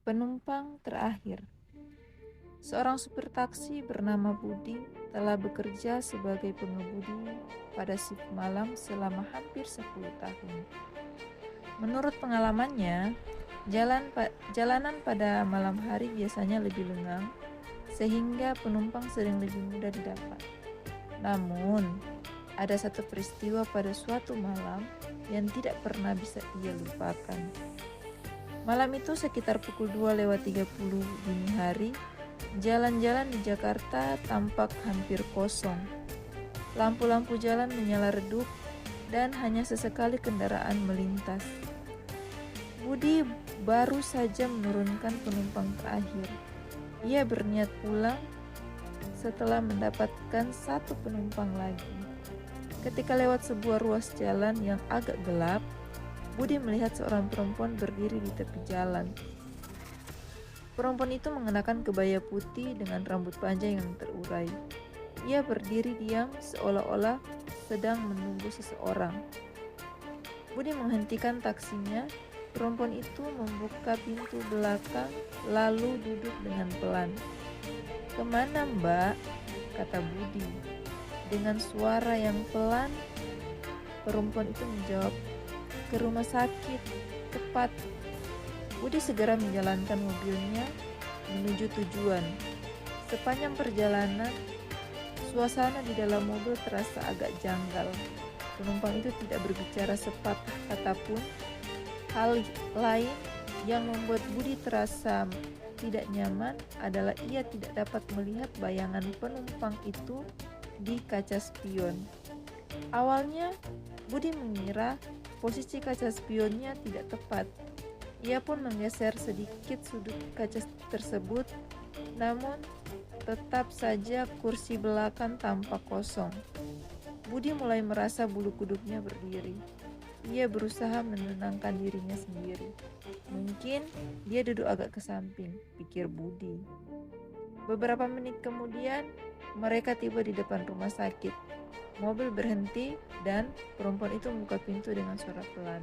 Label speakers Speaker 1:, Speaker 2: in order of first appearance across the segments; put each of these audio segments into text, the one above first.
Speaker 1: Penumpang terakhir. Seorang supir taksi bernama Budi telah bekerja sebagai pengemudi pada shift malam selama hampir 10 tahun. Menurut pengalamannya, jalanan pada malam hari biasanya lebih lengang, sehingga penumpang sering lebih mudah didapat. Namun, ada satu peristiwa pada suatu malam yang tidak pernah bisa ia lupakan. Malam itu sekitar pukul 2:30 dini hari, jalan-jalan di Jakarta tampak hampir kosong. Lampu-lampu jalan menyala redup dan hanya sesekali kendaraan melintas. Budi baru saja menurunkan penumpang terakhir. Ia berniat pulang setelah mendapatkan satu penumpang lagi. Ketika lewat sebuah ruas jalan yang agak gelap, Budi melihat seorang perempuan berdiri di tepi jalan. Perempuan itu mengenakan kebaya putih dengan rambut panjang yang terurai. Ia berdiri diam seolah-olah sedang menunggu seseorang. Budi menghentikan taksinya. Perempuan itu membuka pintu belakang lalu duduk dengan pelan. "Kemana, Mbak?" kata Budi. Dengan suara yang pelan, perempuan itu menjawab, "Ke rumah sakit, cepat." Budi segera menjalankan mobilnya menuju tujuan. Sepanjang perjalanan, suasana di dalam mobil terasa agak janggal. Penumpang itu tidak berbicara sepatah kata pun. Hal lain yang membuat Budi terasa tidak nyaman adalah ia tidak dapat melihat bayangan penumpang itu di kaca spion. Awalnya, Budi mengira posisi kaca spionnya tidak tepat. Ia pun menggeser sedikit sudut kaca tersebut, namun tetap saja kursi belakang tampak kosong. Budi mulai merasa bulu kuduknya berdiri. Ia berusaha menenangkan dirinya sendiri. Mungkin dia duduk agak ke samping, pikir Budi. Beberapa menit kemudian, mereka tiba di depan rumah sakit. Mobil berhenti dan perempuan itu membuka pintu dengan suara pelan.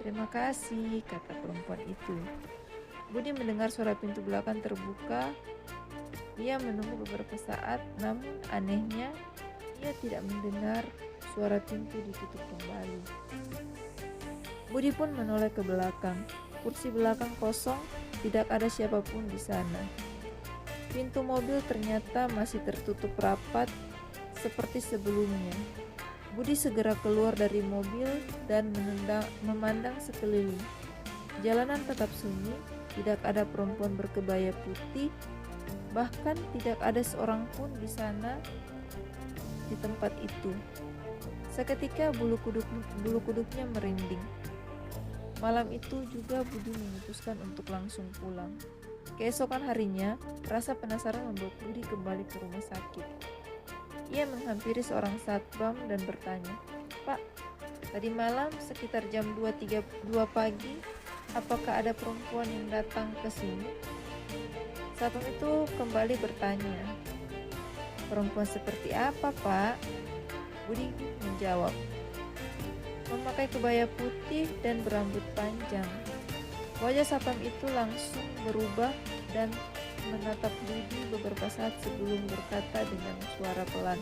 Speaker 1: "Terima kasih," kata perempuan itu. Budi mendengar suara pintu belakang terbuka. Ia menunggu beberapa saat, namun anehnya ia tidak mendengar suara pintu ditutup kembali. Budi pun menoleh ke belakang. Kursi belakang kosong, tidak ada siapapun di sana. Pintu mobil ternyata masih tertutup rapat seperti sebelumnya. Budi segera keluar dari mobil dan memandang sekeliling. Jalanan tetap sunyi, tidak ada perempuan berkebaya putih, bahkan tidak ada seorang pun di sana di tempat itu. Seketika bulu kuduknya merinding. Malam itu juga Budi memutuskan untuk langsung pulang. Keesokan harinya, rasa penasaran membuat Budi kembali ke rumah sakit. Ia menghampiri seorang satpam dan bertanya, "Pak, tadi malam sekitar jam 2:32 pagi, apakah ada perempuan yang datang ke sini?" Satpam itu kembali bertanya, "Perempuan seperti apa, Pak?" Budi menjawab, "Memakai kebaya putih dan berambut panjang." Wajah satpam itu langsung berubah dan menatap Budi beberapa saat sebelum berkata dengan suara pelan,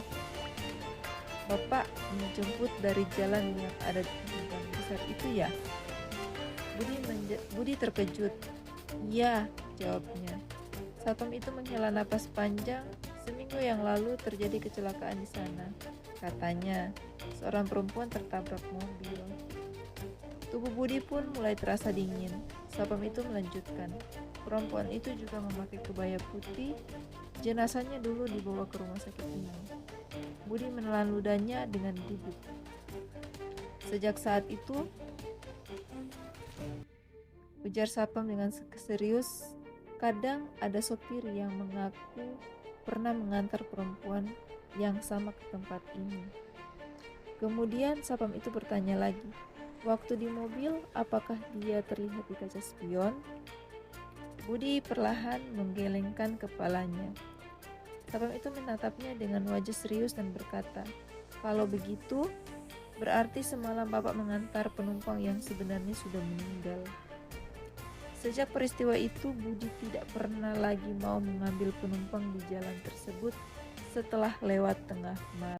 Speaker 1: "Bapak menjemput dari jalan yang ada di gang besar itu ya?" Budi terkejut. "Iya," jawabnya. Satpam itu menghela napas panjang. "Seminggu yang lalu terjadi kecelakaan di sana," katanya. "Seorang perempuan tertabrak mobil." Tubuh Budi pun mulai terasa dingin. Satpam itu melanjutkan, "Perempuan itu juga memakai kebaya putih. Jenazahnya dulu dibawa ke rumah sakit ini." Budi menelan ludahnya dengan gugup. "Sejak saat itu," ujar satpam dengan serius, "kadang ada sopir yang mengaku pernah mengantar perempuan yang sama ke tempat ini." Kemudian satpam itu bertanya lagi, "Waktu di mobil, apakah dia terlihat di kaca spion?" Budi perlahan menggelengkan kepalanya. Satpam itu menatapnya dengan wajah serius dan berkata, "Kalau begitu, berarti semalam Bapak mengantar penumpang yang sebenarnya sudah meninggal." Sejak peristiwa itu, Budi tidak pernah lagi mau mengambil penumpang di jalan tersebut setelah lewat tengah malam.